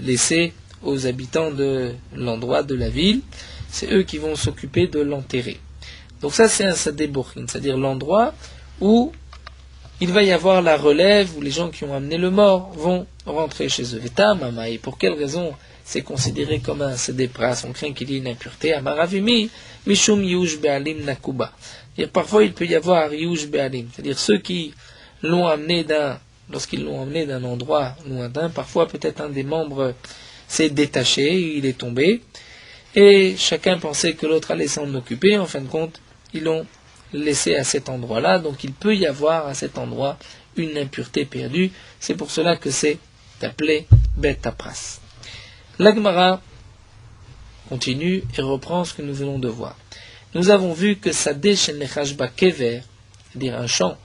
Speaker 1: laisser aux habitants de l'endroit de la ville. C'est eux qui vont s'occuper de l'enterrer. Donc ça, c'est un Sadeh Bochin, c'est-à-dire l'endroit où il va y avoir la relève, où les gens qui ont amené le mort vont rentrer chez eux. Et pour quelle raison c'est considéré comme un Sadeh Pras? On craint qu'il y ait une impureté. Amaravimi, Mishum Yush Be'alim Nakuba. Parfois, il peut y avoir Yush Be'alim, c'est-à-dire ceux qui l'ont amené lorsqu'ils l'ont amené d'un endroit lointain, parfois peut-être un des membres s'est détaché, il est tombé, et chacun pensait que l'autre allait s'en occuper. En fin de compte, ils l'ont laissé à cet endroit-là, donc il peut y avoir à cet endroit une impureté perdue. C'est pour cela que c'est appelé Bet Apras. La Gemara continue et reprend ce que nous venons de voir. Nous avons vu que Sadeh Shenechaj Bakever, c'est-à-dire un champ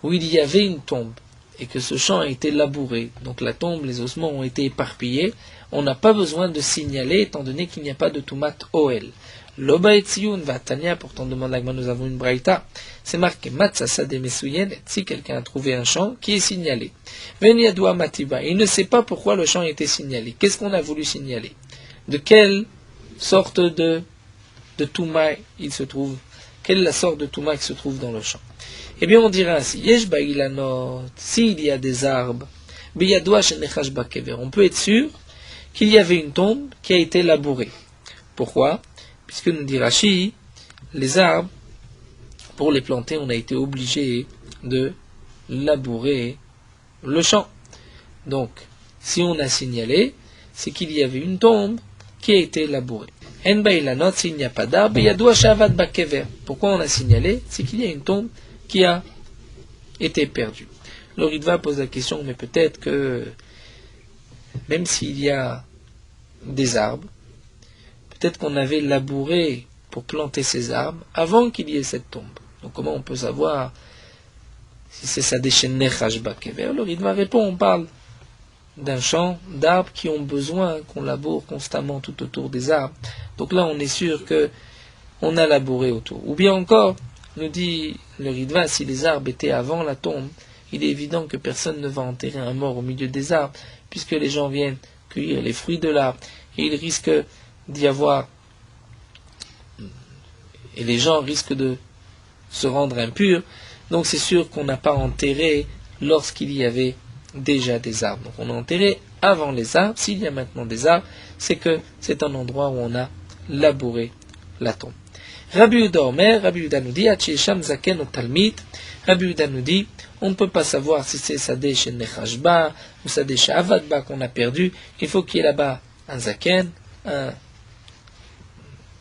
Speaker 1: où il y avait une tombe, et que ce champ a été labouré, donc la tombe, les ossements ont été éparpillés, on n'a pas besoin de signaler, étant donné qu'il n'y a pas de Tumat Oel. Loba Etziyun Vatania, pourtant demande la Gemara, nous avons une braïta, c'est marqué Matza Sadeh Mesuyen, si quelqu'un a trouvé un champ qui est signalé. Veniadua Matiba, il ne sait pas pourquoi le champ a été signalé. Qu'est-ce qu'on a voulu signaler? De quelle sorte de Touma il se trouve? Quelle est la sorte de Touma qui se trouve dans le champ? Eh bien, on dira ainsi, Yesh Ba'ilanot, s'il y a des arbres, Biyadwa Shenechaj Bakever, on peut être sûr qu'il y avait une tombe qui a été labourée. Pourquoi? Puisque nous dit Rashi, les arbres, pour les planter, on a été obligé de labourer le champ. Donc, si on a signalé, c'est qu'il y avait une tombe qui a été labourée. En ba'ilanot, s'il n'y a pas d'arbre, yadua shavad bakever. Pourquoi on a signalé? C'est qu'il y a une tombe qui a été perdue. Le Ritva pose la question, mais peut-être que même s'il y a des arbres, peut-être qu'on avait labouré pour planter ces arbres avant qu'il y ait cette tombe. Donc comment on peut savoir si c'est ça déchaîne Nechashba Kever? Le Ritva répond, on parle d'un champ d'arbres qui ont besoin qu'on laboure constamment tout autour des arbres. Donc là, on est sûr que on a labouré autour. Ou bien encore, nous dit le Ritva, si les arbres étaient avant la tombe, il est évident que personne ne va enterrer un mort au milieu des arbres, puisque les gens viennent cueillir les fruits de l'arbre, et il risque d'y avoir, et les gens risquent de se rendre impurs, donc c'est sûr qu'on n'a pas enterré lorsqu'il y avait déjà des arbres. Donc on a enterré avant les arbres. S'il y a maintenant des arbres, c'est que c'est un endroit où on a labouré la tombe. Rabbi Yehuda Omer, Rabbi Yehuda nous dit, Atchisham zaken o talmid. Rabbi Yehuda nous dit, on ne peut pas savoir si c'est Sadeh chez Nechashba ou Sadeh chez Avadba qu'on a perdu. Il faut qu'il y ait là-bas un zaken, un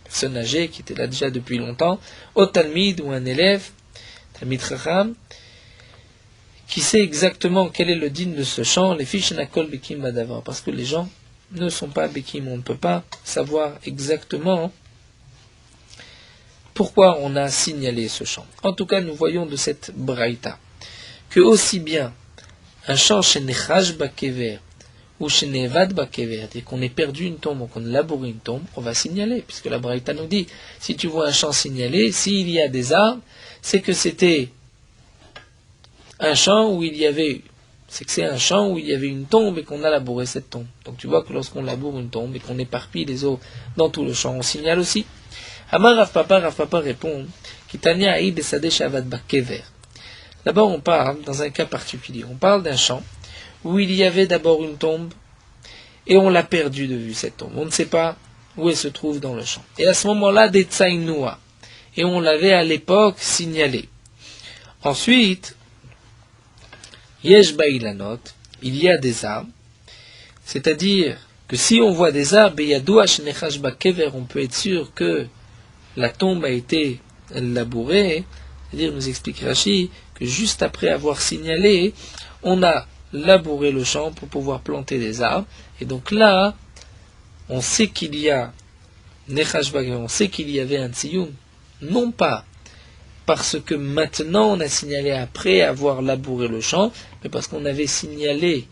Speaker 1: personne âgée qui était là déjà depuis longtemps, au talmid ou un élève, talmid chacham, qui sait exactement quel est le digne de ce chant, les fiches n'akol bekim badavar, parce que les gens ne sont pas bekim, on ne peut pas savoir exactement pourquoi on a signalé ce chant. En tout cas, nous voyons de cette braïta que aussi bien un chant chez Nechash Bakever ou chez Nevad Bakever, dès qu'on ait perdu une tombe ou qu'on a labouré une tombe, on va signaler, puisque la braïta nous dit, si tu vois un champ signalé, s'il y a des arbres, c'est que c'était un champ où il y avait, c'est que c'est un champ où il y avait une tombe et qu'on a labouré cette tombe. Donc tu vois que lorsqu'on laboure une tombe et qu'on éparpille les eaux dans tout le champ, on signale aussi. Amar Rav Papa répond, Kitania Aïd Sadeh Shavad Bakever. D'abord on parle, dans un cas particulier, on parle d'un champ où il y avait d'abord une tombe et on l'a perdu de vue cette tombe. On ne sait pas où elle se trouve dans le champ. Et à ce moment-là, des Tsaïnoua. Et on l'avait à l'époque signalé. Ensuite, Yesh Ba'ilanot, il y a des arbres, c'est-à-dire que si on voit des arbres, on peut être sûr que la tombe a été labourée, c'est-à-dire, nous explique Rashi, que juste après avoir signalé, on a labouré le champ pour pouvoir planter des arbres, et donc là, on sait qu'il y a on sait qu'il y avait un tziyun, non pas parce que maintenant on a signalé après avoir labouré le champ, mais parce qu'on avait signalé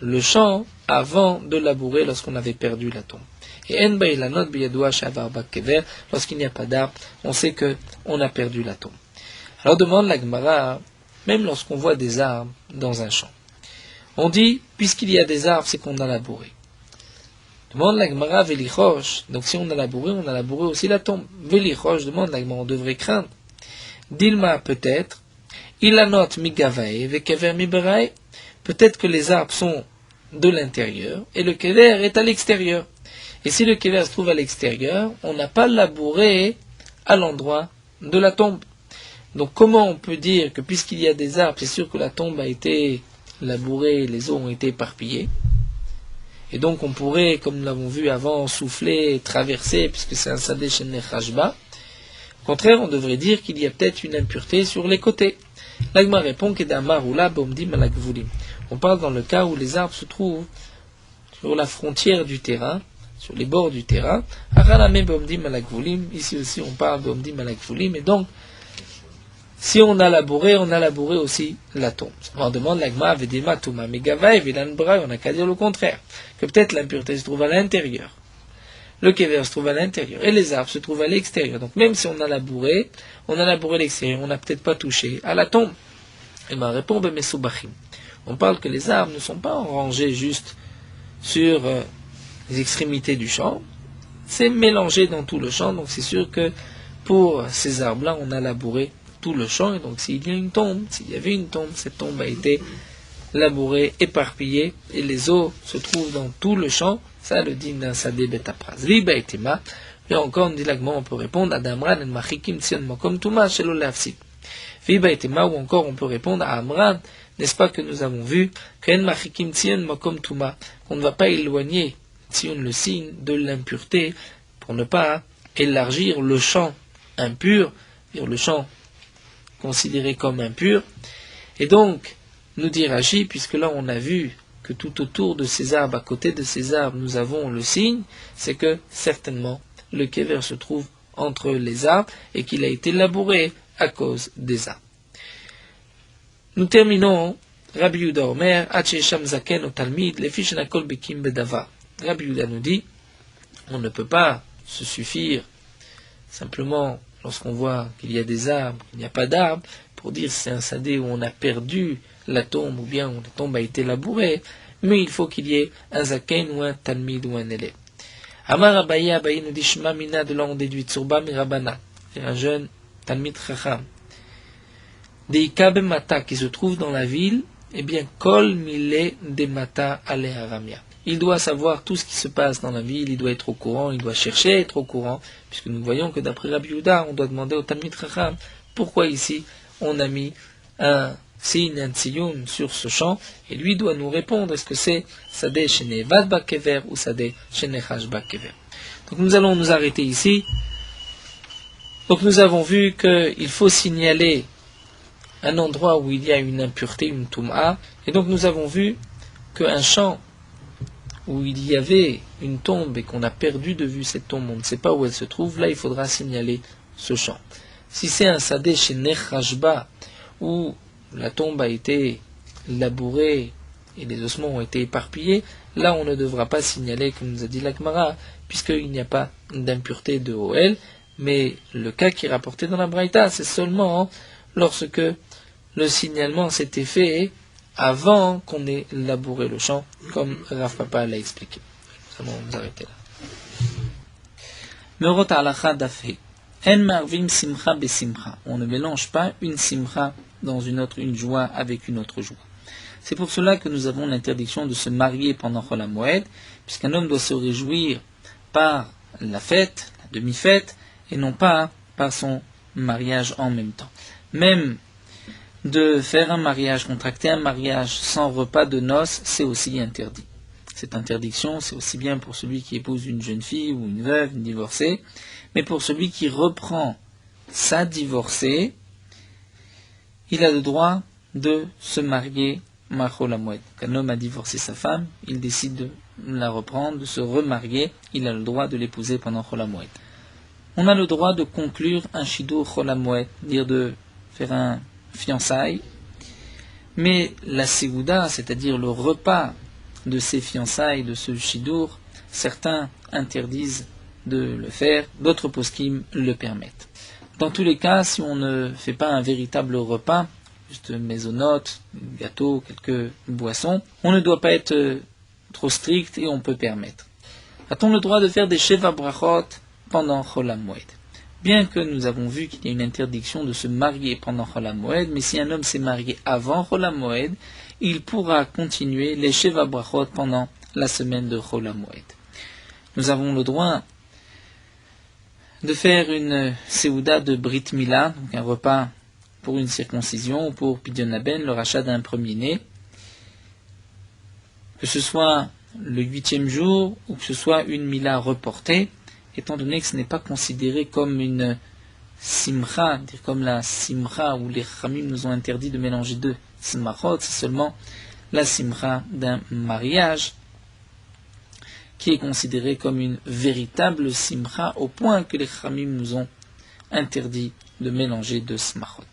Speaker 1: le champ avant de labourer lorsqu'on avait perdu la tombe. Et en ba'ilanot biyadoua shavar bakever, lorsqu'il n'y a pas d'arbre, on sait que on a perdu la tombe. Alors demande la Gemara, même lorsqu'on voit des arbres dans un champ, on dit, puisqu'il y a des arbres, c'est qu'on a labouré. Demande la Gemara velichosh, donc si on a labouré aussi la tombe. Velichosh, demande la Gemara, on devrait craindre. Dilma peut-être, ilanot migavae vekever miberae, peut-être que les arbres sont de l'intérieur et le kever est à l'extérieur. Et si le kever se trouve à l'extérieur, on n'a pas labouré à l'endroit de la tombe. Donc comment on peut dire que puisqu'il y a des arbres, c'est sûr que la tombe a été labourée, les eaux ont été éparpillées. Et donc on pourrait, comme nous l'avons vu avant, souffler, traverser, puisque c'est un sadeh chez Nechashba. Au contraire, on devrait dire qu'il y a peut-être une impureté sur les côtés. L'Agma répond qu'Edamaroula bomdim alakvulim. On parle dans le cas où les arbres se trouvent sur la frontière du terrain, sur les bords du terrain. Araname bomdim alakvulim. Ici aussi on parle bomdim alakvulim. Et donc, si on a labouré aussi la tombe. On demande l'Agma vedema tuma megava et vilanbra, on n'a qu'à dire le contraire. Que peut-être l'impureté se trouve à l'intérieur. Le kever se trouve à l'intérieur et les arbres se trouvent à l'extérieur. Donc même si on a labouré l'extérieur, on n'a peut-être pas touché à la tombe. Et ma répond bemesubachim. On parle que les arbres ne sont pas rangés juste sur les extrémités du champ. C'est mélangé dans tout le champ. Donc c'est sûr que pour ces arbres-là, on a labouré tout le champ. Et donc s'il y a une tombe, s'il y avait une tombe, cette tombe a été labourée, éparpillée, et les eaux se trouvent dans tout le champ. Ça, le dit d'un sadé betapraz. Liba etima. Et encore, on dit l'agment, on peut répondre à Damran en machikim tion mokom tuma shelo leafsid. Liba etima, ou encore on peut répondre à Amran, N'est-ce pas que nous avons vu qu'on ne va pas éloigner Tzion, le signe de l'impureté, pour ne pas élargir le champ impur, le champ considéré comme impur. Et donc, nous dit Rashi, puisque là on a vu que tout autour de ces arbres, à côté de ces arbres, nous avons le signe, c'est que certainement le kever se trouve entre les arbres et qu'il a été labouré à cause des arbres. Nous terminons. Rabbi Yehuda Omer, Hachesham Zaken au Talmid, les fiches Nakol Bekim Bedava. Rabbi Yehuda nous dit, on ne peut pas se suffire simplement lorsqu'on voit qu'il y a des arbres, qu'il n'y a pas d'arbres, pour dire c'est un sadé où on a perdu la tombe ou bien où la tombe a été labourée, mais il faut qu'il y ait un Zaken ou un Talmid ou un élève. Amar Abaye, Abaye nous dit Shema Mina, de là on déduit Tsurba Mirabana, c'est un jeune Talmid Chacham. Des Ikabe Mata qui se trouve dans la ville, eh bien, Kol Mile de Mata Ale Haramia. Il doit savoir tout ce qui se passe dans la ville, il doit être au courant, il doit chercher à être au courant, puisque nous voyons que d'après Rabbi Yehuda, on doit demander au Talmid Chacham pourquoi ici on a mis un signe, un tziyun sur ce champ, et lui doit nous répondre est-ce que c'est Sadeh Shene Vad Bakever ou Sadeh Shene Chash Bakever. Donc nous allons nous arrêter ici. Donc nous avons vu qu'il faut signaler un endroit où il y a une impureté, une toum'a, et donc nous avons vu qu'un champ où il y avait une tombe et qu'on a perdu de vue cette tombe, on ne sait pas où elle se trouve, là il faudra signaler ce champ. Si c'est un sadeh chez Nechashba, où la tombe a été labourée et les ossements ont été éparpillés, là on ne devra pas signaler, comme nous a dit l'Akmara, puisqu'il n'y a pas d'impureté de OL, mais le cas qui est rapporté dans la Braïta, c'est seulement lorsque le signalement s'était fait avant qu'on ait labouré le champ, comme Rav Papa l'a expliqué. Nous allons nous arrêter là. Meorot halacha dafhe. En marvim simcha besimcha. On ne mélange pas une simcha dans une autre, une joie avec une autre joie. C'est pour cela que nous avons l'interdiction de se marier pendant Chol HaMoed, puisqu'un homme doit se réjouir par la fête, la demi-fête, et non pas par son mariage en même temps. Même de faire un mariage, contracter un mariage sans repas de noces, c'est aussi interdit. Cette interdiction, c'est aussi bien pour celui qui épouse une jeune fille ou une veuve, une divorcée, mais pour celui qui reprend sa divorcée, il a le droit de se marier Machol HaMoed. Quand un homme a divorcé sa femme, il décide de la reprendre, de se remarier, il a le droit de l'épouser pendant Chol HaMoed. On a le droit de conclure un shidur Chol HaMoed, dire de faire un fiançailles, mais la Segouda, c'est-à-dire le repas de ces fiançailles, de ce shidur, certains interdisent de le faire, d'autres poskim le permettent. Dans tous les cas, si on ne fait pas un véritable repas, juste maisonnote, gâteau, quelques boissons, on ne doit pas être trop strict et on peut permettre. A-t-on le droit de faire des sheva brachot pendant Chol HaMoed? Bien que nous avons vu qu'il y a une interdiction de se marier pendant Chol HaMoed, mais si un homme s'est marié avant Chol HaMoed, il pourra continuer les Sheva Brachot pendant la semaine de Chol HaMoed. Nous avons le droit de faire une Seouda de Brit Mila, donc un repas pour une circoncision ou pour Pidyon Haben, le rachat d'un premier-né, que ce soit le 8e jour ou que ce soit une Mila reportée, étant donné que ce n'est pas considéré comme une simcha, comme la simcha où les chamim nous ont interdit de mélanger deux simachot, c'est seulement la simcha d'un mariage qui est considérée comme une véritable simcha au point que les chamim nous ont interdit de mélanger deux simachot.